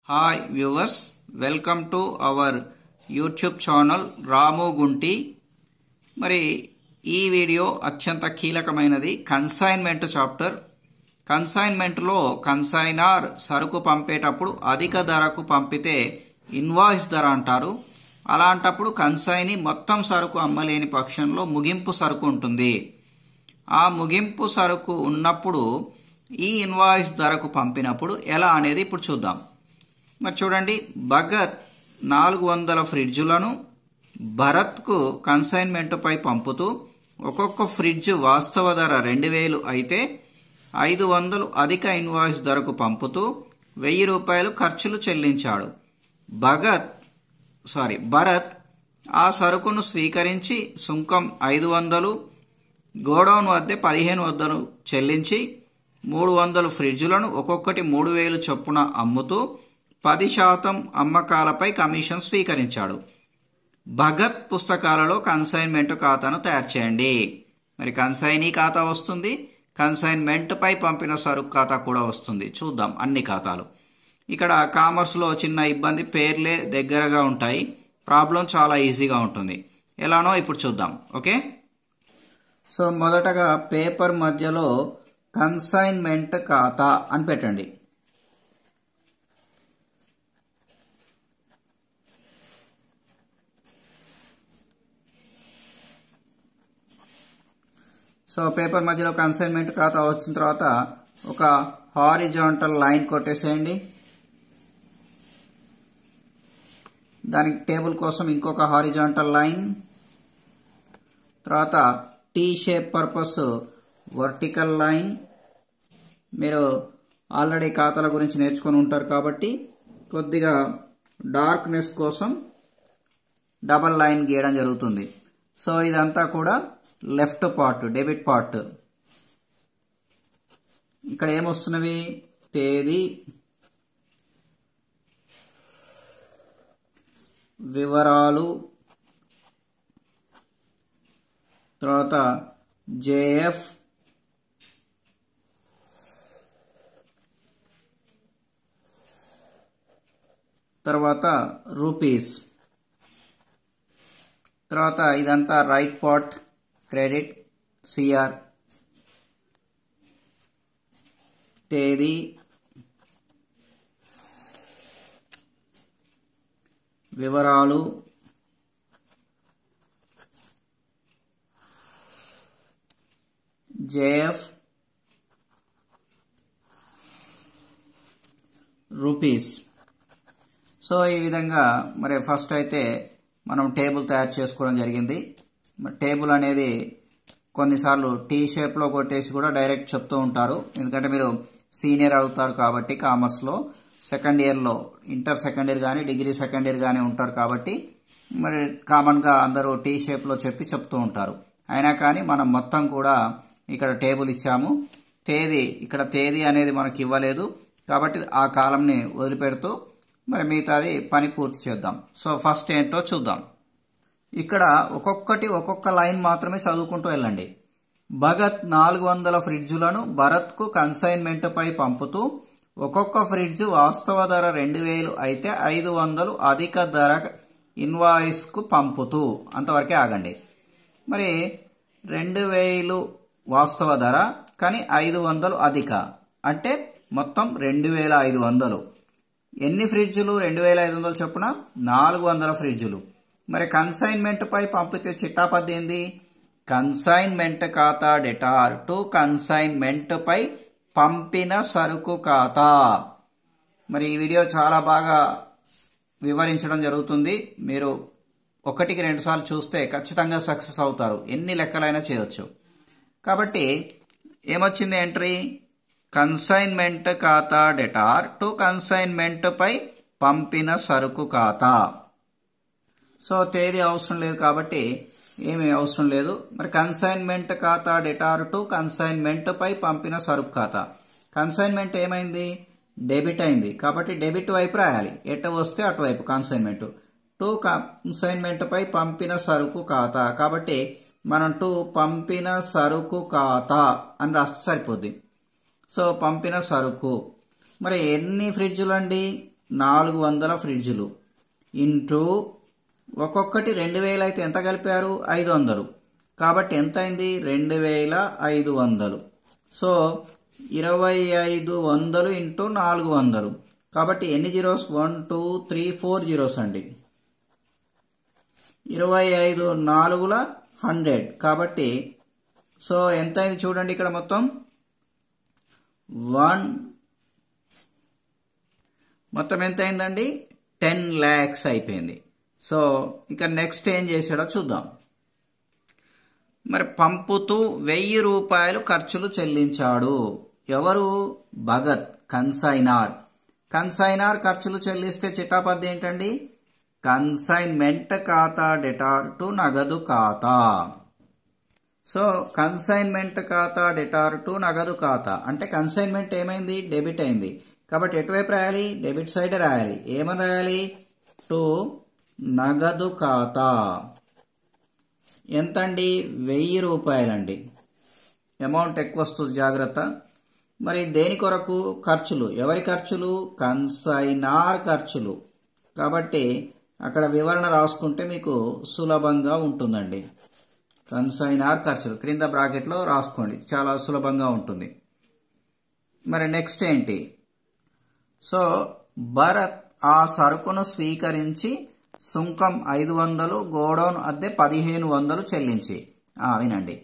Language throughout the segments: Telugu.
Hi viewers, welcome to our YouTube channel Ramu Gunti. మరి ఈ వీడియో అత్యంత కీలకమైనది. Consignment chapter. కన్సైన్మెంట్లో కన్సైనర్ సరుకు పంపేటప్పుడు అధిక ధరకు పంపితే ఇన్వాయిస్ ధర అంటారు. అలాంటప్పుడు కన్సైనీ మొత్తం సరుకు అమ్మలేని పక్షంలో ముగింపు సరుకు ఉంటుంది. ఆ ముగింపు సరుకు ఉన్నప్పుడు ఈ ఇన్వాయిస్ ధరకు పంపినప్పుడు ఎలా అనేది ఇప్పుడు చూద్దాం. మరి చూడండి, భగత్ 400 ఫ్రిడ్జులను భరత్కు కన్సైన్మెంటుపై పంపుతూ ఒక్కొక్క ఫ్రిడ్జ్ వాస్తవ ధర 2000 అయితే 500 అధిక ఇన్వాయిస్ ధరకు పంపుతూ 1000 రూపాయలు ఖర్చులు చెల్లించాడు. భరత్ ఆ సరుకును స్వీకరించి సుంకం 500, గోడౌన్ వద్ద 1500 చెల్లించి 300 ఫ్రిడ్జులను ఒక్కొక్కటి 3000 చొప్పున అమ్ముతూ 10% అమ్మకాలపై కమిషన్ స్వీకరించాడు. భగత్ పుస్తకాలలో కన్సైన్మెంట్ ఖాతాను తయారు చేయండి. మరి కన్సైనీ ఖాతా వస్తుంది, కన్సైన్మెంట్ పై పంపిన సరుకు ఖాతా కూడా వస్తుంది. చూద్దాం అన్ని ఖాతాలు. ఇక్కడ కామర్స్లో చిన్న ఇబ్బంది, పేర్లే దగ్గరగా ఉంటాయి, ప్రాబ్లం చాలా ఈజీగా ఉంటుంది. ఎలానో ఇప్పుడు చూద్దాం. ఓకే, సో మొదటగా పేపర్ మధ్యలో కన్సైన్మెంట్ ఖాతా అని పెట్టండి. సో పేపర్ మధ్యలో కన్సైన్మెంట్ ఖాతా వచ్చిన తర్వాత ఒక హారిజాంటల్ లైన్ కొట్టేసేయండి. దానికి టేబుల్ కోసం ఇంకొక హారిజాంటల్ లైన్, తర్వాత tea shape purpose vertical line. మీరు ఆల్రెడీ ఖాతాల గురించి నేర్చుకొని ఉంటారు కాబట్టి కొద్దిగా డార్క్నెస్ కోసం డబల్ లైన్ గీయడం జరుగుతుంది. సో ఇదంతా కూడా లెఫ్ట్ పార్ట్, డెబిట్ పార్ట్. ఇక్కడ ఏమొస్తున్నవి? తేదీ, వివరాలు, తర్వాత జేఎఫ్, తర్వాత రూపీస్, తర్వాత ఇదంతా రైట్ పార్ట్, క్రెడిట్, సిఆర్, తేదీ, వివరాలు, జేఎఫ్, రూపీస్. సో ఈ విధంగా మరి ఫస్ట్ అయితే మనం టేబుల్ తయారు చేసుకోవడం జరిగింది. టేబుల్ అనేది కొన్నిసార్లు టీ షేప్లో కొట్టేసి కూడా డైరెక్ట్ చెప్తూ ఉంటారు, ఎందుకంటే మీరు సీనియర్ అవుతారు కాబట్టి కామర్స్లో సెకండ్ ఇయర్లో, ఇంటర్ సెకండ్ ఇయర్ కానీ డిగ్రీ సెకండ్ ఇయర్ కానీ ఉంటారు కాబట్టి మరి కామన్గా అందరూ టీ షేప్లో చెప్తూ ఉంటారు. అయినా కానీ మనం మొత్తం కూడా ఇక్కడ టేబుల్ ఇచ్చాము. తేదీ, ఇక్కడ తేదీ అనేది మనకి ఇవ్వలేదు కాబట్టి ఆ కాలంని వదిలిపెడుతూ మరి మిగతాది పని పూర్తి చేద్దాం. సో ఫస్ట్ ఏంటో చూద్దాం. ఇక్కడ ఒక్కొక్క లైన్ మాత్రమే చదువుకుంటూ వెళ్ళండి. భగత్ 400 ఫ్రిడ్జులను భరత్కు కన్సైన్మెంట్ పై పంపుతూ ఒక్కొక్క ఫ్రిడ్జ్ వాస్తవ ధర 2000 అయితే 500 అధిక ధర ఇన్వాయిస్ కు పంపుతూ, అంతవరకే ఆగండి. మరి 2000 వాస్తవ ధర కానీ 500 అధిక అంటే మొత్తం 2500. ఎన్ని ఫ్రిడ్జులు? 2500 చొప్పున 400 ఫ్రిడ్జులు. మరి కన్సైన్మెంట్ పై పంపితే చిట్టాపద్ది ఏంది? కన్సైన్మెంట్ ఖాతా డెటార్ టు కన్సైన్మెంట్ పై పంపిన సరుకు ఖాతా. మరి ఈ వీడియో చాలా బాగా వివరించడం జరుగుతుంది. మీరు 1కి 2 సార్లు చూస్తే ఖచ్చితంగా సక్సెస్ అవుతారు, ఎన్ని లెక్కలైనా చేయొచ్చు. కాబట్టి ఏమొచ్చింది ఎంట్రీ? కన్సైన్మెంట్ ఖాతా డెటార్ టు కన్సైన్మెంట్ పై పంపిన సరుకు ఖాతా. సో తేదీ అవసరం లేదు కాబట్టి ఏమీ అవసరం లేదు. మరి కన్సైన్మెంట్ ఖాతా డెటార్ టు కన్సైన్మెంట్ పై పంపిన సరుకు ఖాతా. కన్సైన్మెంట్ ఏమైంది? డెబిట్ అయింది కాబట్టి డెబిట్ వైపు రాయాలి, ఎటు వస్తే అటువైపు కన్సైన్మెంట్. టు కన్సైన్మెంట్ పై పంపిన సరుకు ఖాతా కాబట్టి మనం టు పంపిన సరుకు ఖాతా అని రాస్తే సరిపోద్ది. సో పంపిన సరుకు మరి ఎన్ని ఫ్రిడ్జులు అండి? 400 ఫ్రిడ్జ్లు ఇంటూ ఒక్కొక్కటి 2000 అయితే ఎంత కలిపారు 500 కాబట్టి ఎంత అయింది 2500 సో 2500 ఇంటూ 400 కాబట్టి ఎన్ని జీరోస్ 1 2 3 4 జీరోస్ అండి 25 4ల 100 కాబట్టి సో ఎంత అయింది చూడండి ఇక్కడ మొత్తం 1 మొత్తం ఎంత అయిందండి 10 lakhs అయిపోయింది సో ఇక నెక్స్ట్ ఏం చేశాడో చూద్దాం మరి పంపుతూ 1000 రూపాయలు ఖర్చులు చెల్లించాడు ఎవరు భగత్ కన్సైనార్ ఖర్చులు చెల్లిస్తే చిట్టాపద్ది ఏంటండి కన్సైన్మెంట్ ఖాతా డెటార్ టు నగదు ఖాతా సో కన్సైన్మెంట్ ఖాతా డెటార్ టు నగదు ఖాతా అంటే కన్సైన్మెంట్ ఏమైంది డెబిట్ అయింది కాబట్టి ఎటువైపు రాయాలి డెబిట్ సైడ్ రాయాలి ఏమని రాయాలి టు నగదు ఖాతా ఎంతండి 1000 రూపాయలండి అమౌంట్ ఎక్కువ వస్తుంది జాగ్రత్త మరి దేని కొరకు ఖర్చులు ఎవరి ఖర్చులు కన్సైనార్ ఖర్చులు కాబట్టి అక్కడ వివరణ రాసుకుంటే మీకు సులభంగా ఉంటుందండి కన్సైనార్ ఖర్చులు క్రింద బ్రాకెట్లో రాసుకోండి చాలా సులభంగా ఉంటుంది మరి నెక్స్ట్ ఏంటి సో భరత్ ఆ సరుకును స్వీకరించి సుంకం 500 గోడౌన్ అద్దె 1500 చెల్లించి వినండి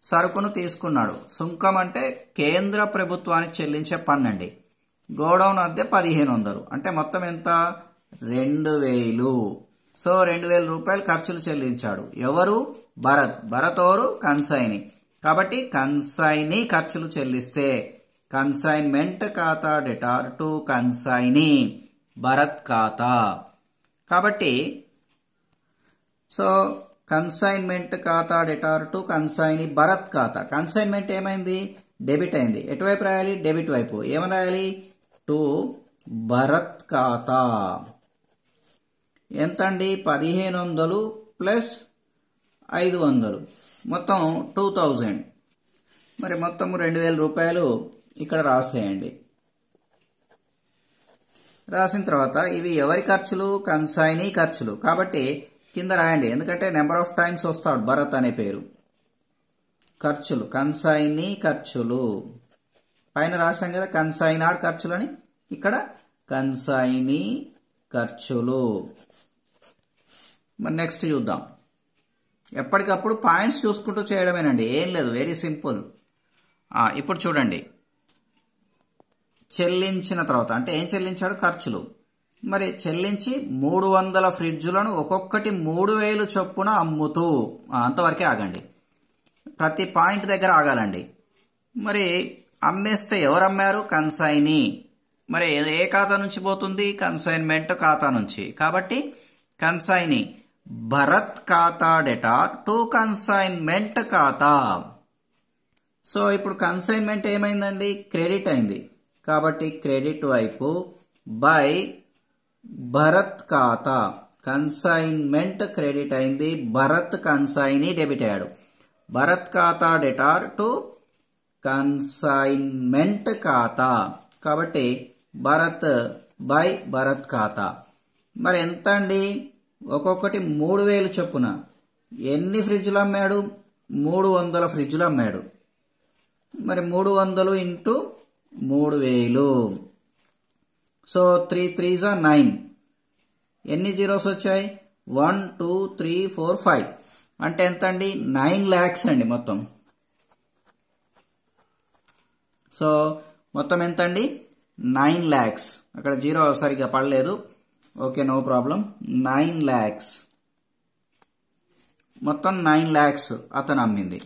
సరుకును తీసుకున్నాడు సుంకం అంటే కేంద్ర ప్రభుత్వానికి చెల్లించే పన్నండి గోడౌన్ అద్దె 1500 అంటే మొత్తం ఎంత 2000 సో 2000 రూపాయలు ఖర్చులు చెల్లించాడు ఎవరు భరత్ ఓరు కన్సైని కాబట్టి కన్సైని ఖర్చులు చెల్లిస్తే కన్సైన్మెంట్ ఖాతా డెటార్ టు కన్సైని భరత్ ఖాతా కాబట్టి సో కన్సైన్మెంట్ ఖాతా డెటార్ టు కన్సైని భరత్ ఖాతా కన్సైన్మెంట్ ఏమైంది డెబిట్ అయింది ఎటువైపు రాయాలి డెబిట్ వైపు ఏమని రాయాలి టు భరత్ ఖాతా ఎంత అండి 1500 ప్లస్ 500 మొత్తం 2000 మరి మొత్తం 2000 రూపాయలు ఇక్కడ రాసేయండి రాసిన తర్వాత ఇవి ఎవరి ఖర్చులు కన్సైనీ ఖర్చులు కాబట్టి కింద రాయండి ఎందుకంటే నెంబర్ ఆఫ్ టైమ్స్ వస్తాడు భరత్ అనే పేరు ఖర్చులు కన్సైనీ ఖర్చులు పైన రాశాం కదా కన్సైనార్ ఖర్చులని ఇక్కడ కన్సైనీ ఖర్చులు మరి నెక్స్ట్ చూద్దాం ఎప్పటికప్పుడు పాయింట్స్ చూసుకుంటూ చేయడమేనండి ఏం లేదు వెరీ సింపుల్ ఇప్పుడు చూడండి చెల్లించిన తర్వాత అంటే ఏం చెల్లించాడు ఖర్చులు మరి చెల్లించి 300 ఫ్రిడ్జులను ఒక్కొక్కటి 3000 చొప్పున అమ్ముతూ అంతవరకే ఆగండి ప్రతి పాయింట్ దగ్గర ఆగాలండి మరి అమ్మేస్తే ఎవరు అమ్మారు కన్సైనీ మరి ఏ ఖాతా నుంచి పోతుంది కన్సైన్మెంట్ ఖాతా నుంచి కాబట్టి కన్సైనీ భరత్ ఖాతా డెటార్ టు కన్సైన్మెంట్ ఖాతా సో ఇప్పుడు కన్సైన్మెంట్ ఏమైందండి క్రెడిట్ అయింది కాబట్టి క్రెడిట్ వైపు బై భరత్ ఖాతా కన్సైన్మెంట్ క్రెడిట్ అయింది భరత్ కన్సైనీ డెబిట్ అయ్యాడు భరత్ ఖాతా డెటార్ టు కన్సైన్మెంట్ ఖాతా కాబట్టి భరత్ బై భరత్ ఖాతా మరి ఎంత అండి ఒక్కొక్కటి 3000 చొప్పున ఎన్ని ఫ్రిడ్జ్లు అమ్మాడు 300 ఫ్రిడ్జ్లు అమ్మాడు మరి 300 ఇంటూ 3000 సో 3 3s are 9 ఎన్ని జీరోస్ వచ్చాయి 1 2 3 4 5 అంటే ఎంత అండి 9 lakhs అండి మొత్తం సో మొత్తం ఎంత అండి 9 lakhs అక్కడ జీరో సరిగ్గా పడలేదు ఓకే నో ప్రాబ్లం 9 lakhs మొత్తం 9 lakhs అతను అమ్మింది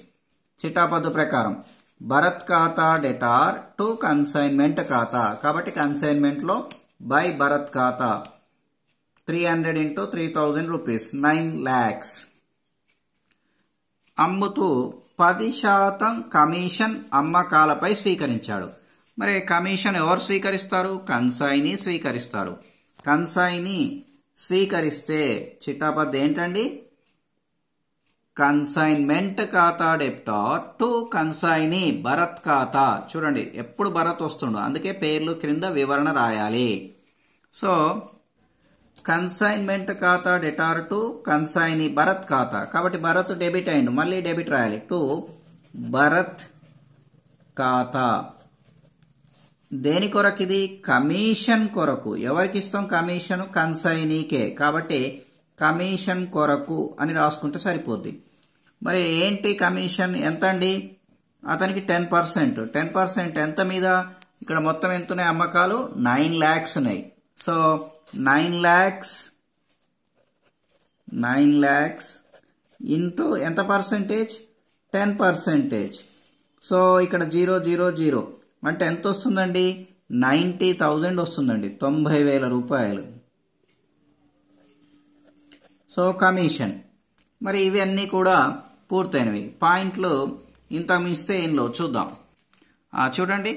చిట్టాపద్దు ప్రకారం భరత్ ఖాతా డెటార్ టు కన్సైన్మెంట్ ఖాతా కాబట్టి కన్సైన్మెంట్ లో బై భరత్ ఖాతా 300 ఇంటూ 3000 రూపీస్ 9 lakhs అమ్ముతూ 10% కమిషన్ అమ్మకాలపై స్వీకరించాడు మరి కమిషన్ ఎవరు స్వీకరిస్తారు కన్సైనీ స్వీకరిస్తారు కన్సైనీ స్వీకరిస్తే చిట్టాపద్దు ఏంటండి కన్సైన్మెంట్ ఖాతా డెప్టార్ టు కన్సైనీ భరత్ ఖాతా చూడండి ఎప్పుడు భరత్ వస్తుండో అందుకే పేర్లు క్రింద వివరణ రాయాలి సో కన్సైన్మెంట్ ఖాతా డెటార్ టు కన్సైనీ భరత్ ఖాతా, కాబట్టి భరత్ డెబిట్ అయిండు, మళ్ళీ డెబిట్ రాయాలి టు భరత్ ఖాతా. దేని కొరకు ఇది? కమిషన్ కొరకు. ఎవరికి ఇస్తాం కమిషన్? కన్సైనీకే, కాబట్టి కమిషన్ కొరకు అని రాసుకుంటే సరిపోద్ది. మరి ఏంటి కమిషన్ ఎంత అండి? అతనికి 10%. 10% ఎంత మీద? ఇక్కడ మొత్తం ఎంత ఉన్నాయి అమ్మకాలు? 9 lakhs ఉన్నాయి. సో 9 lakhs ఇంటూ ఎంత పర్సెంటేజ్? 10%. సో ఇక్కడ 000 అంటే ఎంత వస్తుందండి? 90,000 వస్తుందండి, 90,000 రూపాయలు. So commission. మరి ఇవన్నీ కూడా పూర్తయినవి. పాయింట్లు ఇంత మిస్తే ఇందులో చూద్దాం. చూడండి,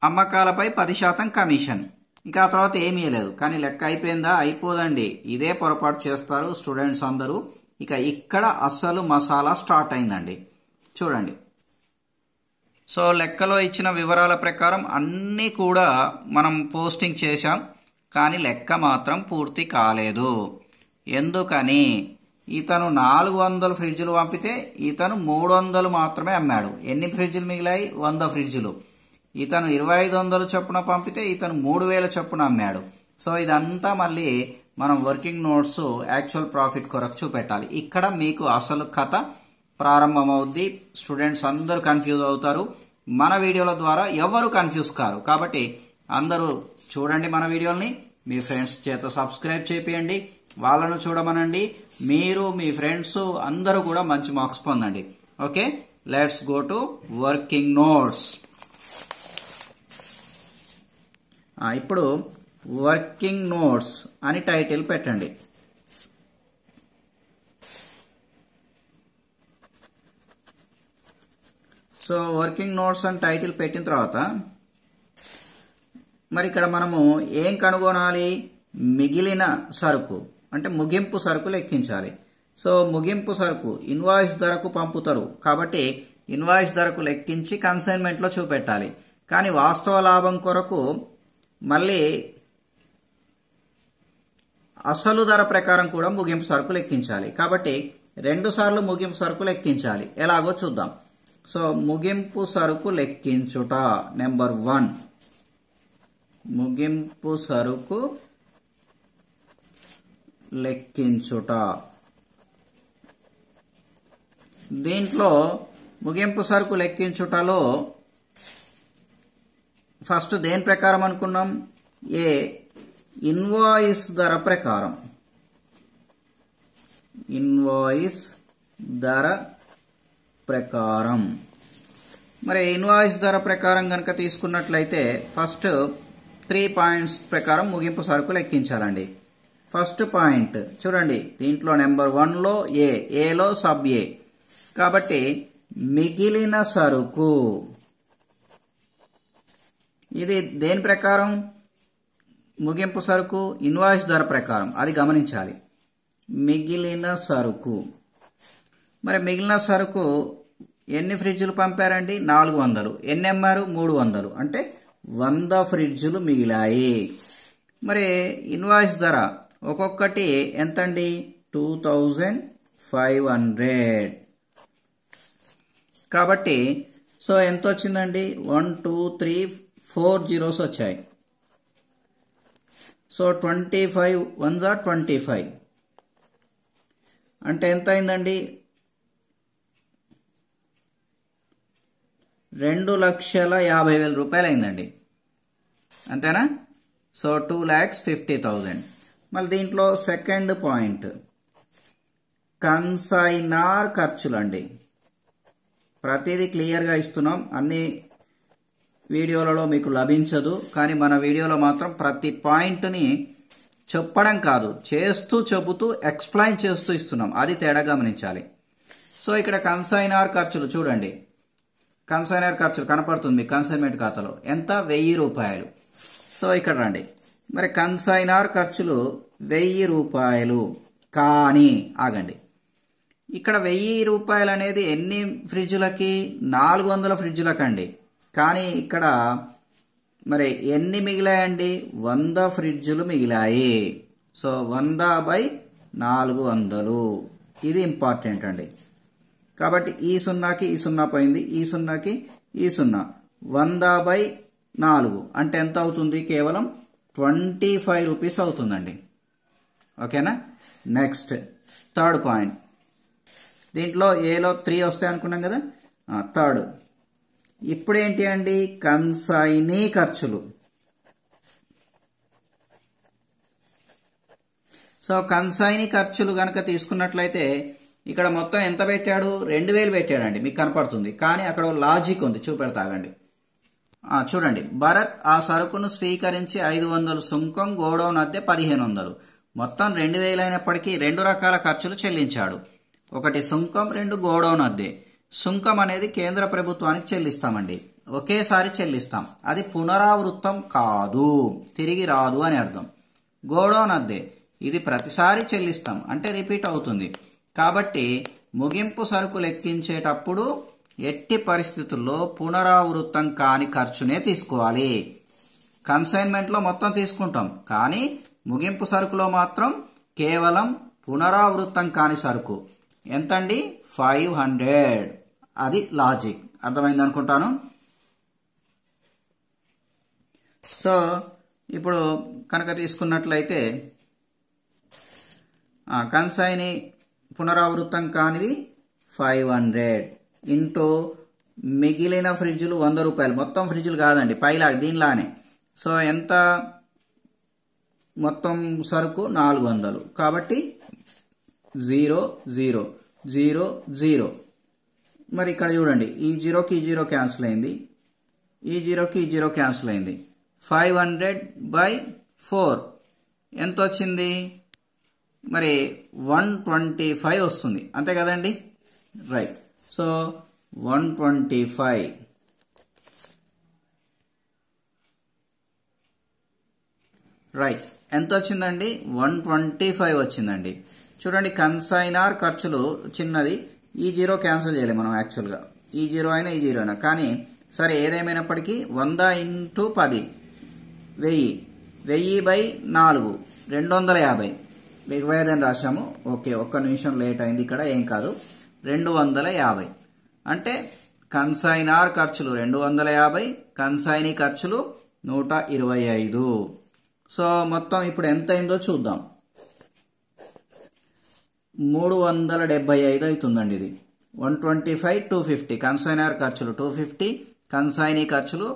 అమ్మకాలపై 10% కమిషన్. ఇంకా ఆ తర్వాత ఏమీ లేదు. కానీ లెక్క అయిపోయిందా? అయిపోదండి. ఇదే పొరపాటు చేస్తారు స్టూడెంట్స్ అందరూ. ఇక ఇక్కడ అస్సలు మసాలా స్టార్ట్ అయిందండి. చూడండి, సో లెక్కలో ఇచ్చిన వివరాల ప్రకారం అన్నీ కూడా మనం పోస్టింగ్ చేశాం, కానీ లెక్క మాత్రం పూర్తి కాలేదు. ఎందుకని? ఇతను 400 ఫ్రిడ్జ్లు పంపితే ఇతను 300 మాత్రమే అమ్మాడు. ఎన్ని ఫ్రిడ్జ్లు మిగిలాయి? 100 ఫ్రిడ్జ్లు. ఇతను 2500 చొప్పున పంపితే ఇతను 3000 చొప్పున అమ్మాడు. సో ఇదంతా మళ్ళీ మనం వర్కింగ్ నోట్స్ యాక్చువల్ ప్రాఫిట్ కొరకు చూపెట్టాలి. ఇక్కడ మీకు అసలు కథ ప్రారంభమవుద్ది. స్టూడెంట్స్ అందరూ కన్ఫ్యూజ్ అవుతారు. మన వీడియోల ద్వారా ఎవరు కన్ఫ్యూజ్ కారు. కాబట్టి అందరూ చూడండి మన వీడియోల్ని. మీ ఫ్రెండ్స్ చేత సబ్స్క్రైబ్ చేపియండి, వాళ్ళను చూడమనండి. మీరు మీ ఫ్రెండ్స్ అందరూ కూడా మంచి మార్క్స్ పొందండి. Okay, let's go to working notes. ఇప్పుడు వర్కింగ్ నోట్స్ అని టైటిల్ పెట్టండి. సో వర్కింగ్ నోట్స్ అని టైటిల్ పెట్టిన తర్వాత మరి ఇక్కడ మనము ఏం కనుగొనాలి? మిగిలిన సరుకు అంటే ముగింపు సరుకు లెక్కించాలి. సో ముగింపు సరుకు ఇన్వాయిస్ ధరకు పంపుతారు, కాబట్టి ఇన్వాయిస్ ధరకు లెక్కించి కన్సైన్మెంట్లో చూపెట్టాలి. కానీ వాస్తవ లాభం కొరకు మళ్ళీ అసలు ధర ప్రకారం కూడా ముగింపు సరుకు లెక్కించాలి. కాబట్టి 2 సార్లు ముగింపు సరుకు లెక్కించాలి. ఎలాగో చూద్దాం. సో ముగింపు సరుకు లెక్కించుట నెంబర్ 1. ముగింపు సరుకు లెక్కించుట. దీంట్లో ముగింపు సరుకు లెక్కించుటలో ఫస్ట్ దేని ప్రకారం అనుకున్నాం? ఏ ఇన్వాయిస్ ధర ప్రకారం. ఇన్వాయిస్ ధర ప్రకారం. మరి ఇన్వాయిస్ ధర ప్రకారం కనుక తీసుకున్నట్లయితే ఫస్ట్ 3 పాయింట్స్ ప్రకారం ముగింపు సరుకు లెక్కించాలండి. ఫస్ట్ పాయింట్ చూడండి, దీంట్లో నెంబర్ 1లో ఏలో సబ్ ఏ, కాబట్టి మిగిలిన సరుకు. ఇది దేని ప్రకారం? ముగింపు సరుకు ఇన్వాయిస్ ధర ప్రకారం, అది గమనించాలి. మిగిలిన సరుకు. మరి మిగిలిన సరుకు ఎన్ని ఫ్రిడ్జ్లు పంపారండి? 400. ఎన్ని అమ్మారు? 300. అంటే 100 ఫ్రిడ్జ్లు మిగిలాయి. మరి ఇన్వాయిస్ ధర ఒక్కొక్కటి ఎంతండి? 2500. కాబట్టి సో ఎంత వచ్చిందండి? 1 2 3 4 zeros వచ్చాయి. సో 25 1s are 25 అంటే ఎంత అయిందండి? 2,50,000 రూపాయలు అయిందండి. అంతేనా? సో 2,50,000. మళ్ళీ దీంట్లో సెకండ్ పాయింట్ కన్సైనార్ ఖర్చులు అండి. ప్రతిదీ క్లియర్గా ఇస్తున్నాం. అన్ని వీడియోలలో మీకు లభించదు, కానీ మన వీడియోలో మాత్రం ప్రతి పాయింట్ని చెప్పడం కాదు, చేస్తూ చెబుతూ ఎక్స్ప్లెయిన్ చేస్తూ ఇస్తున్నాం. అది తేడా గమనించాలి. సో ఇక్కడ కన్సైనార్ ఖర్చులు చూడండి. కన్సైనర్ ఖర్చులు కనపడుతుంది కన్సైన్మెంట్ ఖాతాలో. ఎంత? 1000 రూపాయలు. సో ఇక్కడ రండి. మరి కన్సైనార్ ఖర్చులు 1000 రూపాయలు. కానీ ఆగండి, ఇక్కడ 1000 రూపాయలు అనేది ఎన్ని ఫ్రిడ్జ్లకి? 400 ఫ్రిడ్జ్లకండి. కానీ ఇక్కడ మరి ఎన్ని మిగిలాయండి? 100 ఫ్రిడ్జులు మిగిలాయి. సో 100/400 ఇది ఇంపార్టెంట్ అండి. కాబట్టి ఈ సున్నాకి ఈ సున్నా పోయింది, ఈ సున్నాకి ఈ సున్నా. 100/4 అంటే ఎంత అవుతుంది? కేవలం 25 రూపీస్ అవుతుందండి. ఓకేనా? Next third point. దీంట్లో ఏలో 3 వస్తాయి అనుకున్నాం కదా. థర్డ్ ఇప్పుడు ఏంటి అండి? కన్సైనీ ఖర్చులు. సో కన్సైనీ ఖర్చులు కనుక తీసుకున్నట్లయితే ఇక్కడ మొత్తం ఎంత పెట్టాడు? 2000 పెట్టాడండి, మీకు కనపడుతుంది. కానీ అక్కడ లాజిక్ ఉంది, చూపెడతాగండి. చూడండి, భరత్ ఆ సరుకును స్వీకరించి 500 సుంకం, గోడౌన్ అద్దె 1500, మొత్తం 2000 అయినప్పటికీ 2 రకాల ఖర్చులు చెల్లించాడు. ఒకటి సుంకం, 2 గోడౌన్ అద్దె. సుంకం అనేది కేంద్ర ప్రభుత్వానికి చెల్లిస్తామండి, ఒకేసారి చెల్లిస్తాం. అది పునరావృతం కాదు, తిరిగి రాదు అని అర్థం. గోడౌన్ అద్దె ఇది ప్రతిసారి చెల్లిస్తాం, అంటే రిపీట్ అవుతుంది. కాబట్టి ముగింపు సరుకు లెక్కించేటప్పుడు ఎట్టి పరిస్థితుల్లో పునరావృతం కాని ఖర్చునే తీసుకోవాలి. కన్సైన్మెంట్లో మొత్తం తీసుకుంటాం, కానీ ముగింపు సరుకులో మాత్రం కేవలం పునరావృతం కాని సరుకు. ఎంతండి? 500. అది లాజిక్. అర్థమైంది అనుకుంటాను. సో ఇప్పుడు కనుక తీసుకున్నట్లయితే కన్సైనీ పునరావృతం కానివి 500 ఇంటూ మిగిలిన ఫ్రిడ్జ్లు 100 రూపాయలు. మొత్తం ఫ్రిడ్జ్లు కాదండి, పైలా దీనిలానే. సో ఎంత? మొత్తం సరుకు 400. కాబట్టి 0 0 0 0. మరి ఇక్కడ చూడండి, ఈ 0కి ఈ 0 క్యాన్సిల్ అయింది, ఈ 0కి ఈ 0 క్యాన్సిల్ అయింది. 500/4 ఎంత వచ్చింది? మరి 125 వస్తుంది, అంతే కదండి. రైట్. సో 125 రైట్ ఎంత వచ్చిందండి? 125 వచ్చిందండి. చూడండి, కన్సైనర్ ఖర్చులు చిన్నది, ఈ 0 క్యాన్సిల్ చేయలేము మనం యాక్చువల్గా, ఈ 0 అయినా ఈ 0 అయినా. కానీ సరే, ఏదేమైనప్పటికీ 100 × 10 1000, 1000/4 250. 25 అని రాశాము. ఓకే, ఒక్క నిమిషం లేట్ అయింది ఇక్కడ, ఏం కాదు. 250 అంటే కన్సైనర్ ఖర్చులు 250, కన్సైనీ ఖర్చులు 125. సో మొత్తం ఇప్పుడు ఎంత అయిందో చూద్దాం. 375 అవుతుందండి ఇది. 125 250, కన్సైనర్ ఖర్చులు 250, కన్సైనీ ఖర్చులు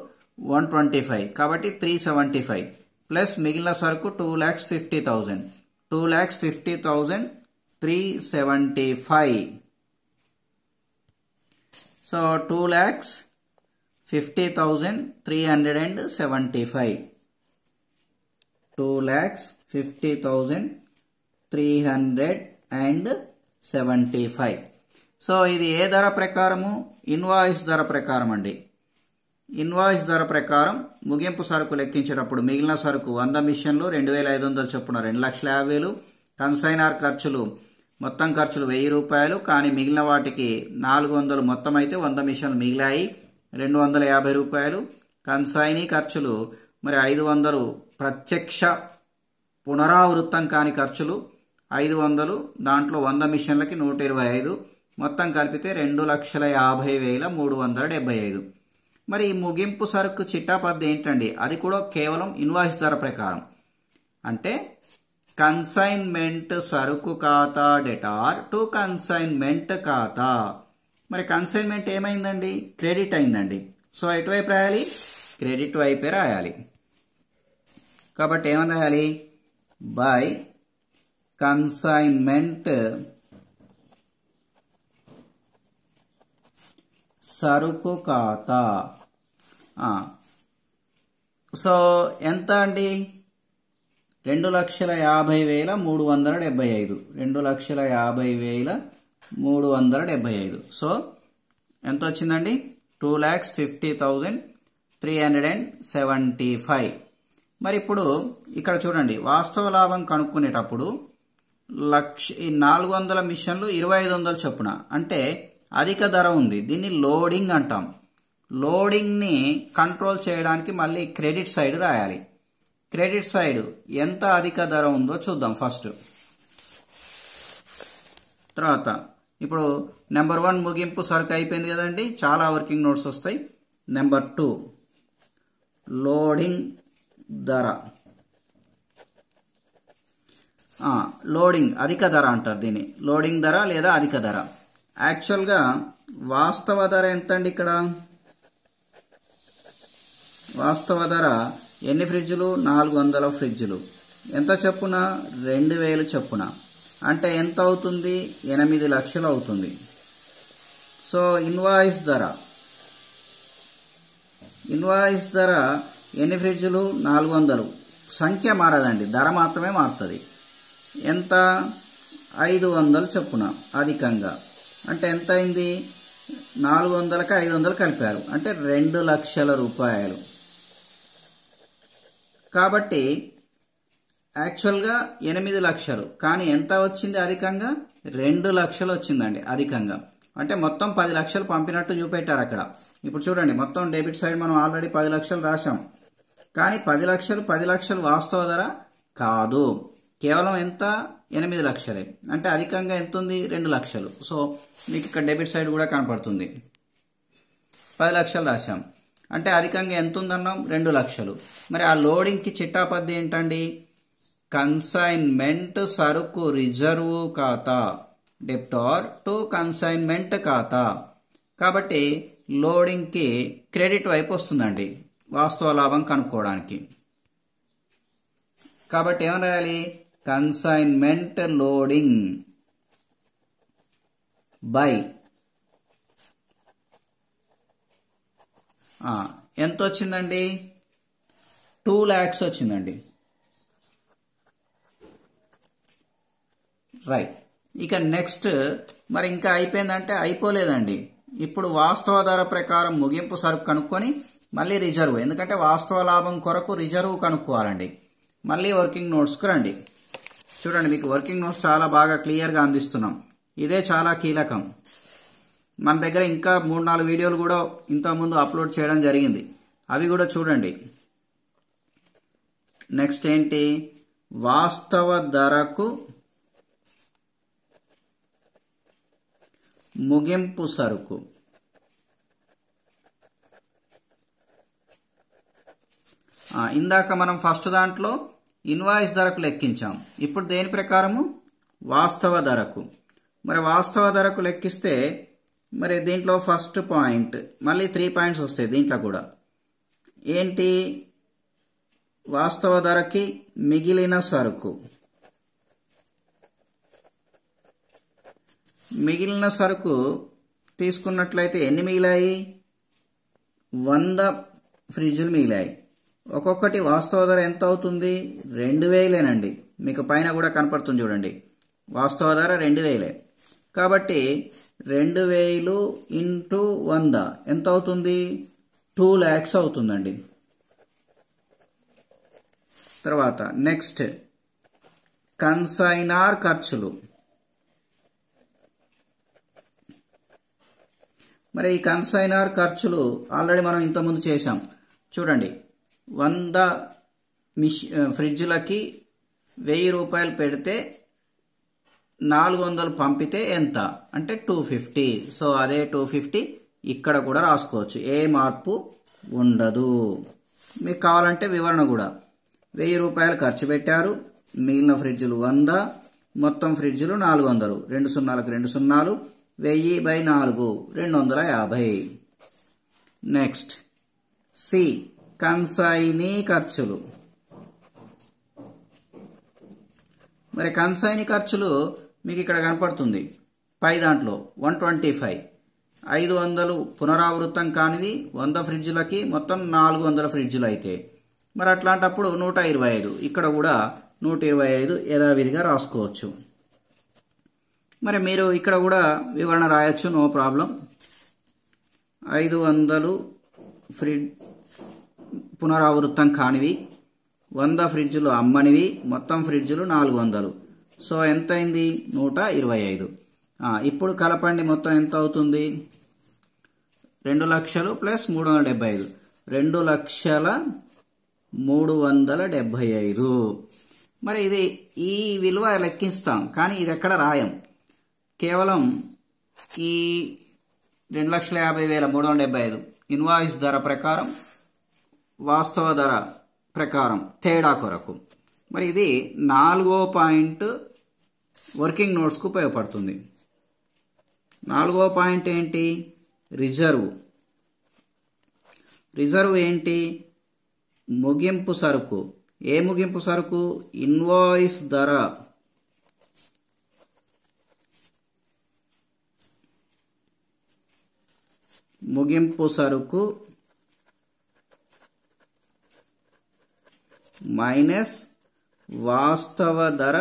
125, కాబట్టి 375 ప్లస్ మిగిలిన సరుకు 2,50,000. 2,50,000 375. సో 2,50,375. 2,50,375. సో ఇది ఏ ధర ప్రకారము? ఇన్వాయిస్ ధర ప్రకారం అండి. ఇన్వాయిస్ ధర ప్రకారం ముగింపు సరుకు లెక్కించేటప్పుడు మిగిలిన సరుకు 100 మిషన్లు 2,500 చొప్పున 2,50,000. కన్సైనర్ ఖర్చులు మొత్తం ఖర్చులు 1,000 రూపాయలు, కానీ మిగిలిన వాటికి 400 మొత్తం అయితే 100 మిషన్లు మిగిలాయి 250 రూపాయలు. కన్సైనీ ఖర్చులు మరి 500 ప్రత్యక్ష పునరావృతం కాని ఖర్చులు 500, దాంట్లో 100 మిషన్లకి 125, మొత్తం కలిపితే 2,50,375. మరి ఈ ముగింపు సరుకు చిట్టా పద్ధతి ఏంటండి? అది కూడా కేవలం ఇన్వాయిస్ ధర ప్రకారం. అంటే కన్సైన్మెంట్ సరుకు ఖాతా డెటార్ టు కన్సైన్మెంట్ ఖాతా. మరి కన్సైన్మెంట్ ఏమైందండి? క్రెడిట్ అయిందండి. సో ఎటువైపు రాయాలి? క్రెడిట్ వైపే రాయాలి. కాబట్టి ఏమని రాయాలి? బై కన్సైన్మెంట్ సరుకు ఖాతా. సో ఎంత అండి? 2,50,375. 2,50,375. సో ఎంత వచ్చిందండి? 2,50,375. మరి ఇప్పుడు ఇక్కడ చూడండి, వాస్తవ లాభం కనుక్కునేటప్పుడు 400 మిషన్లు 2,500 చొప్పున, అంటే అధిక ధర ఉంది. దీన్ని లోడింగ్ అంటాం. లోడింగ్ని కంట్రోల్ చేయడానికి మళ్ళీ క్రెడిట్ సైడ్ రాయాలి. క్రెడిట్ సైడ్ ఎంత అధిక ధర ఉందో చూద్దాం ఫస్ట్. తర్వాత ఇప్పుడు నెంబర్ 1 ముగింపు సరుకు అయిపోయింది కదండి, చాలా వర్కింగ్ నోట్స్ వస్తాయి. నెంబర్ 2 లోడింగ్ ధర. లోడింగ్ అధిక ధర అంటారు దీన్ని, లోడింగ్ ధర లేదా అధిక ధర. యాక్చువల్గా వాస్తవ ధర ఎంత అండి? ఇక్కడ వాస్తవ ధర ఎన్ని ఫ్రిడ్జ్లు? 400 ఫ్రిడ్జ్లు. ఎంత చెప్పున? 2000 చెప్పున. అంటే ఎంత అవుతుంది? 8 లక్షలు అవుతుంది. సో ఇన్వాయిస్ ధర ఎన్ని ఫ్రిడ్జ్లు? 400. సంఖ్య మారదండి, ధర మాత్రమే మారుతుంది. ఎంత? 500 చెప్పున అధికంగా. అంటే ఎంత అయింది? 400కి 500 కలిపారు, అంటే 2 లక్షల రూపాయలు. కాబట్టి యాక్చువల్గా 8 లక్షలు, కానీ ఎంత వచ్చింది అధికంగా? 2 లక్షలు వచ్చిందండి అధికంగా. అంటే మొత్తం 10 లక్షలు పంపినట్టు చూపెట్టారు అక్కడ. ఇప్పుడు చూడండి, మొత్తం డెబిట్ సైడ్ మనం ఆల్రెడీ 10 లక్షలు రాశాం, కానీ 10 లక్షలు వాస్తవ ధర కాదు. కేవలం ఎంత? 8 లక్షలే. అంటే అధికంగా ఎంత ఉంది? 2 లక్షలు. సో మీకు ఇక్కడ డెబిట్ సైడ్ కూడా కనపడుతుంది. 10 లక్షలు రాశాం, అంటే అధికంగా ఎంత ఉందన్నాం? 2 లక్షలు. మరి ఆ లోడింగ్కి చిట్టాపద్ది ఏంటండి? కన్సైన్మెంట్ సరుకు రిజర్వ్ ఖాతా, డెప్టార్ టు కన్సైన్మెంట్ ఖాతా. కాబట్టి లోడింగ్కి క్రెడిట్ వైపు వస్తుందండి వాస్తవ లాభం కనుక్కోవడానికి. కాబట్టి ఏమని రాయాలి? కన్సైన్మెంట్ లోడింగ్ బై ఎంత వచ్చిందండి? 2 lakhs వచ్చిందండి. రైట్. ఇక నెక్స్ట్ మరి ఇంకా అయిపోయిందంటే అయిపోలేదండి. ఇప్పుడు వాస్తవ ధర ప్రకారం ముగింపు సరుకు కనుక్కొని మళ్ళీ రిజర్వ్, ఎందుకంటే వాస్తవ లాభం కొరకు రిజర్వ్ కనుక్కోవాలండి. మళ్ళీ వర్కింగ్ నోట్స్కి రండి. చూడండి, మీకు వర్కింగ్ నోట్స్ చాలా బాగా క్లియర్గా అందిస్తున్నాం. ఇదే చాలా కీలకం. మన దగ్గర ఇంకా 3-4 వీడియోలు కూడా ఇంతకుముందు అప్లోడ్ చేయడం జరిగింది, అవి కూడా చూడండి. నెక్స్ట్ ఏంటి? వాస్తవ ధరకు ముగింపు సరుకు. ఇందాక మనం ఫస్ట్ దాంట్లో ఇన్వాయిస్ ధరకు లెక్కించాం. ఇప్పుడు దేని ప్రకారము? వాస్తవ ధరకు. మరి వాస్తవ ధరకు లెక్కిస్తే మరి దీంట్లో ఫస్ట్ పాయింట్, మళ్ళీ 3 పాయింట్స్ వస్తాయి దీంట్లో కూడా. ఏంటి? వాస్తవ ధరకి మిగిలిన సరుకు. మిగిలిన సరుకు తీసుకున్నట్లయితే ఎన్ని మిగిలాయి? 100 ఫ్రిడ్జ్లు మిగిలాయి. ఒక్కొక్కటి వాస్తవ ధర ఎంత అవుతుంది? 2000 మీకు పైన కూడా కనపడుతుంది చూడండి, వాస్తవ ధర 2000. కాబట్టి 2000 ఇంటూ 100 ఎంత అవుతుంది? 2 lakhs అవుతుందండి. తర్వాత నెక్స్ట్ కన్సైనార్ ఖర్చులు. మరి ఈ కన్సైనార్ ఖర్చులు ఆల్రెడీ మనం ఇంతకుముందు చేశాం. చూడండి, 100 ఫ్రిడ్జ్లకి 1000 రూపాయలు పెడితే 400 పంపితే ఎంత అంటే 250. సో అదే 250 ఇక్కడ కూడా రాసుకోవచ్చు, ఏ మార్పు ఉండదు. మీకు కావాలంటే వివరణ కూడా. 1000 రూపాయలు ఖర్చు పెట్టారు, మిగిలిన ఫ్రిడ్జ్లు 100, మొత్తం ఫ్రిడ్జ్లు 400. 2 సున్నాలకు 2 సున్నాలు, 1000/4 250. నెక్స్ట్ సి కన్సైనీ ఖర్చులు. మరి కన్సైనీ ఖర్చులు మీకు ఇక్కడ కనపడుతుంది పై దాంట్లో 125. 500 పునరావృతం కానివి 100 ఫ్రిడ్జ్లకి, మొత్తం 400 ఫ్రిడ్జ్లు అయితే మరి అట్లాంటప్పుడు 125. ఇక్కడ కూడా 125 యథావిధిగా రాసుకోవచ్చు. మరి మీరు ఇక్కడ కూడా వివరణ రాయొచ్చు, నో ప్రాబ్లం. 500 పునరావృతం కానివి, 100 ఫ్రిడ్జ్లు అమ్మనివి, మొత్తం ఫ్రిడ్జ్లు 400. సో ఎంత అయింది? 125. ఇప్పుడు కలపండి, మొత్తం ఎంత అవుతుంది? 2 లక్షలు ప్లస్ 375 2,375,000. మరి ఇది ఈ విలువ లెక్కిస్తాం, కానీ ఇది ఎక్కడ రాయం. కేవలం ఈ 2,50,375 ఇన్వాయిస్ ధర ప్రకారం, వాస్తవ ధర ప్రకారం తేడా కొరకు. మరి ఇది 4వ పాయింట్ వర్కింగ్ నోట్స్కు ఉపయోగపడుతుంది. 4వ పాయింట్ ఏంటి? రిజర్వ్. రిజర్వ్ ఏంటి? ముగింపు సరుకు. ఏ ముగింపు సరుకు? ఇన్వాయిస్ ధర ముగింపు సరుకు మైనస్ వాస్తవ ధర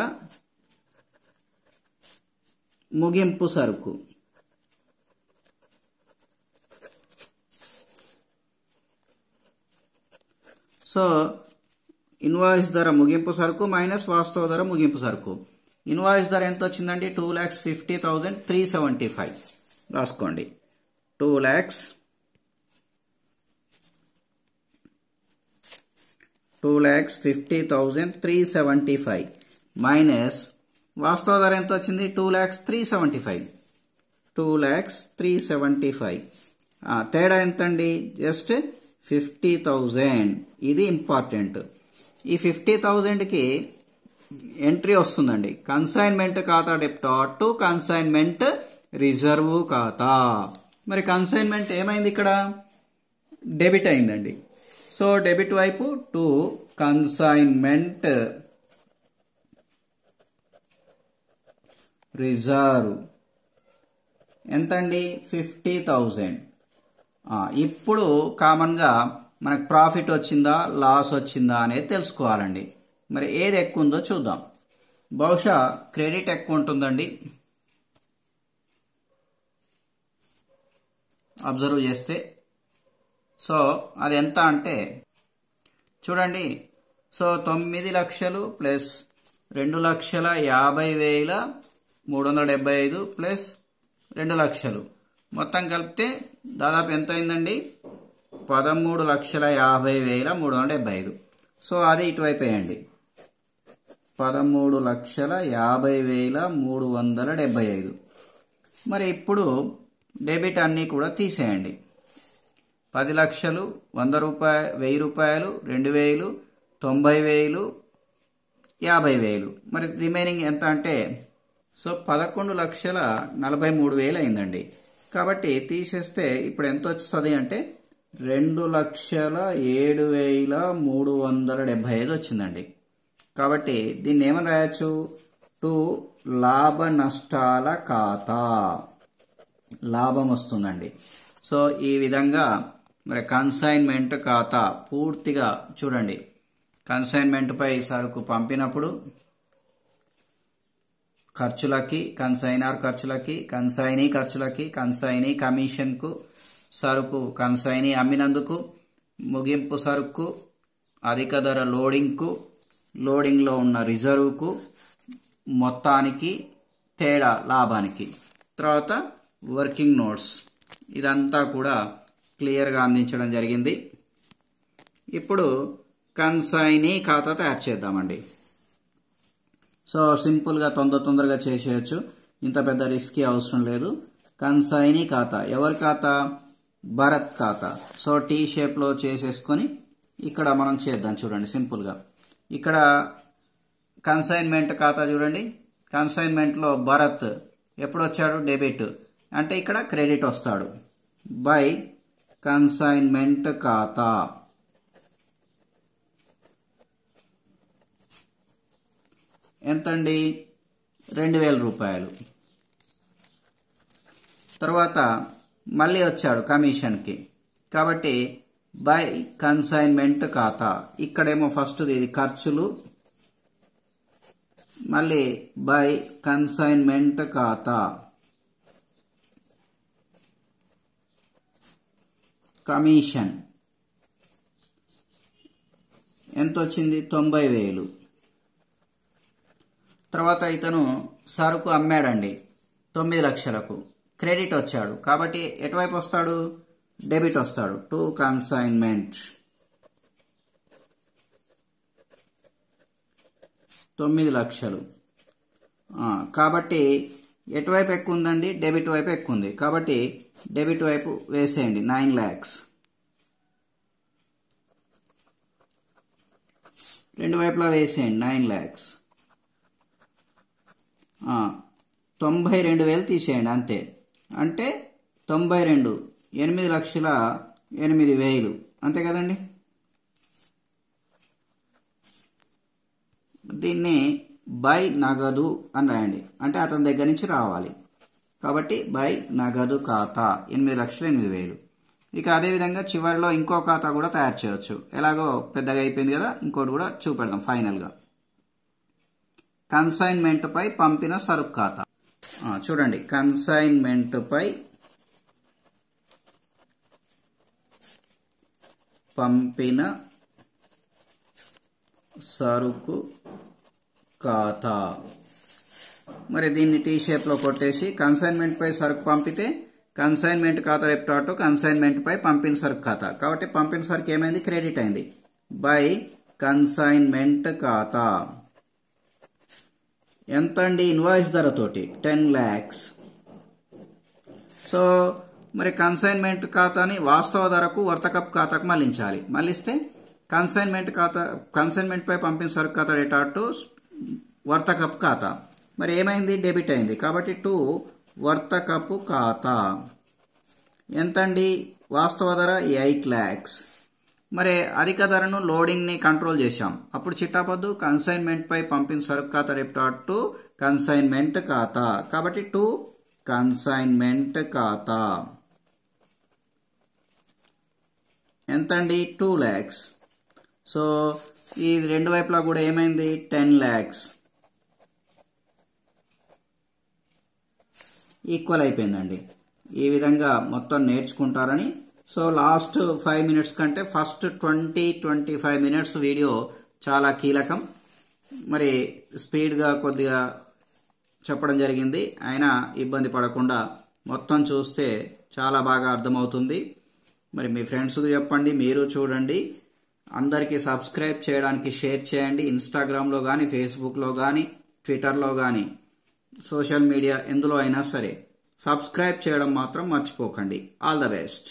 ముగింపు సరుకు. సో ఇన్వాయిస్ ధర ముగింపు సరుకు మైనస్ వాస్తవ ధర ముగింపు సరుకు. ఇన్వాయిస్ ధర ఎంత వచ్చిందండి? 2,50,375. రాసుకోండి. 2,50,375 మైనస్ వాస్తవ ధర ఎంత వచ్చింది? 2,03,75. 2,03,75. తేడా ఎంతండి? జస్ట్ 50,000. ఇది ఇంపార్టెంట్. ఈ 50,000కి ఎంట్రీ వస్తుందండి. కన్సైన్మెంట్ ఖాతా డెప్టార్ టు కన్సైన్మెంట్ రిజర్వ్ ఖాతా. మరి కన్సైన్మెంట్ ఏమైంది? ఇక్కడ డెబిట్ అయిందండి. సో డెబిట్ వైపు టు కన్సైన్మెంట్ రిజర్వ్ ఎంతండి? 50,000. ఇప్పుడు కామన్గా మనకు ప్రాఫిట్ వచ్చిందా లాస్ వచ్చిందా అనేది తెలుసుకోవాలండి. మరి ఏది ఎక్కువ ఉందో చూద్దాం. బహుశా క్రెడిట్ ఎక్కువ ఉంటుందండి. అబ్జర్వ్ చేస్తే సో అది ఎంత అంటే చూడండి. సో 9 లక్షలు ప్లస్ 2,50,375 ప్లస్ 2 లక్షలు మొత్తం కలిపితే దాదాపు ఎంత అయిందండి? 13,50,375. సో అది ఇటువైపు వేయండి. 13,50,375. మరి ఇప్పుడు డెబిట్ అన్నీ కూడా తీసేయండి. 10 లక్షలు, 100 రూపాయలు, 1000 రూపాయలు, 2,000, 90,000, 50,000. మరి రిమైనింగ్ ఎంత అంటే సో 11,43,000 అయిందండి. కాబట్టి తీసేస్తే ఇప్పుడు ఎంత వస్తుంది అంటే 2,07,375 వచ్చిందండి. కాబట్టి దీన్ని ఏమని రాయొచ్చు? టు లాభ నష్టాల ఖాతా. లాభం వస్తుందండి. సో ఈ విధంగా మరి కన్సైన్మెంట్ ఖాతా పూర్తిగా చూడండి. కన్సైన్మెంట్ పై సరుకు పంపినప్పుడు ఖర్చులకి, కన్సైనర్ ఖర్చులకి, కన్సైనీ ఖర్చులకి, కన్సైనీ కమిషన్కు, సరుకు కన్సైనీ అమ్మినందుకు, ముగింపు సరుకు, అధిక ధర లోడింగ్కు, లోడింగ్లో ఉన్న రిజర్వ్కు, మొత్తానికి, తేడా లాభానికి. తర్వాత వర్కింగ్ నోట్స్. ఇదంతా కూడా క్లియర్గా అందించడం జరిగింది. ఇప్పుడు కన్సైనీ ఖాతా తయారు చేద్దామండి. సో సింపుల్గా తొందరగా చేసేయచ్చు. ఇంత పెద్ద రిస్క్ అవసరం లేదు. కన్సైనీ ఖాతా ఎవరి ఖాతా? భరత్ ఖాతా. సో టీ షేప్లో చేసేసుకొని ఇక్కడ మనం చేద్దాం. చూడండి సింపుల్గా ఇక్కడ కన్సైన్మెంట్ ఖాతా చూడండి. కన్సైన్మెంట్లో భరత్ ఎప్పుడు వచ్చాడు? డెబిట్. అంటే ఇక్కడ క్రెడిట్ వస్తాడు. బై కన్సైన్మెంట్ ఖాతా ఎంతండి? 2,000 రూపాయలు. తర్వాత మళ్ళీ వచ్చాడు కమిషన్కి. కాబట్టి బై కన్సైన్మెంట్ ఖాతా. ఇక్కడేమో ఫస్ట్ ఇది ఖర్చులు, మళ్ళీ బై కన్సైన్మెంట్ ఖాతా కమిషన్ ఎంత వచ్చింది? 90,000. తర్వాత ఇతను సరుకు అమ్మాడండి 9 లక్షలకు, క్రెడిట్ వచ్చాడు. కాబట్టి ఎటువైపు వస్తాడు? డెబిట్ వస్తాడు. టు కన్సైన్మెంట్ 9 లక్షలు. కాబట్టి ఎటువైపు ఎక్కువ ఉందండి? డెబిట్ వైపు ఎక్కువ ఉంది. కాబట్టి డెబిట్ వైపు వేసేయండి 9 lakhs. రెండు వైపులా వేసేయండి 9 lakhs. 92,000 తీసేయండి అంతే. అంటే 92 8,08,000 అంతే కదండి. దీన్ని బై నగదు అని రాయండి. అంటే అతని దగ్గర నుంచి రావాలి కాబట్టి బై నగదు ఖాతా 8,08,000. ఇక అదేవిధంగా చివరిలో ఇంకో ఖాతా కూడా తయారు చేయవచ్చు. ఎలాగో పెద్దగా అయిపోయింది కదా, ఇంకోటి కూడా చూపెడదాం ఫైనల్గా. కన్సైన్మెంట్ పై పంపిన సరుకు ఖాతా. చూడండి, కన్సైన్మెంట్ పై పంపిన సరుకు ఖాతా. మరి దీన్ని టీ షేప్లో కొట్టేసి కన్సైన్మెంట్ పై సరుకు పంపితే కన్సైన్మెంట్ ఖాతా రేపు కన్సైన్మెంట్ పై పంపిన సరుకు ఖాతా. కాబట్టి పంపిన సరుకు ఏమైంది? క్రెడిట్ అయింది. బై కన్సైన్మెంట్ ఖాతా ఎంత అండి? ఇన్వాయిస్ ధరతోటి 10 lakhs. సో మరి కన్సైన్మెంట్ ఖాతాని వాస్తవ ధరకు వర్తకపు ఖాతాకు మళ్లించాలి. మళ్లిస్తే కన్సైన్మెంట్ పై పంపిన సరుకు ఖాతా రిటార్డ్ టు వర్తకపు ఖాతా. మరి ఏమైంది? డెబిట్ అయింది. కాబట్టి టు వర్తకపు ఖాతా ఎంతండి? వాస్తవ ధర 8 lakhs. మరి అధిక ధరను లోడింగ్ ని కంట్రోల్ చేశాం. అప్పుడు చిట్టాపద్దు కన్సైన్మెంట్ పై పంపిన సరుకు ఖాతా రిటార్డ్ టు కన్సైన్మెంట్ ఖాతా. కాబట్టి టు కన్సైన్మెంట్ ఖాతా ఎంతండి? 2 lakhs. సో ఈ రెండు వైపులా కూడా ఏమైంది? 10 lakhs. ఈక్వల్ అయిపోయిందండి. ఈ విధంగా మొత్తం నేర్చుకుంటారని. సో లాస్ట్ 5 minutes కంటే ఫస్ట్ 20-25 minutes వీడియో చాలా కీలకం. మరి స్పీడ్గా కొద్దిగా చెప్పడం జరిగింది. అయినా ఇబ్బంది పడకుండా మొత్తం చూస్తే చాలా బాగా అర్థమవుతుంది. మరి మీ ఫ్రెండ్స్కి చెప్పండి, మీరు చూడండి. అందరికీ సబ్స్క్రైబ్ చేయడానికి షేర్ చేయండి. ఇన్స్టాగ్రామ్లో కానీ, ఫేస్బుక్లో కానీ, ట్విట్టర్లో కానీ, సోషల్ మీడియా ఎందులో అయినా సరే సబ్స్క్రైబ్ చేయడం మాత్రం మర్చిపోకండి. All the best.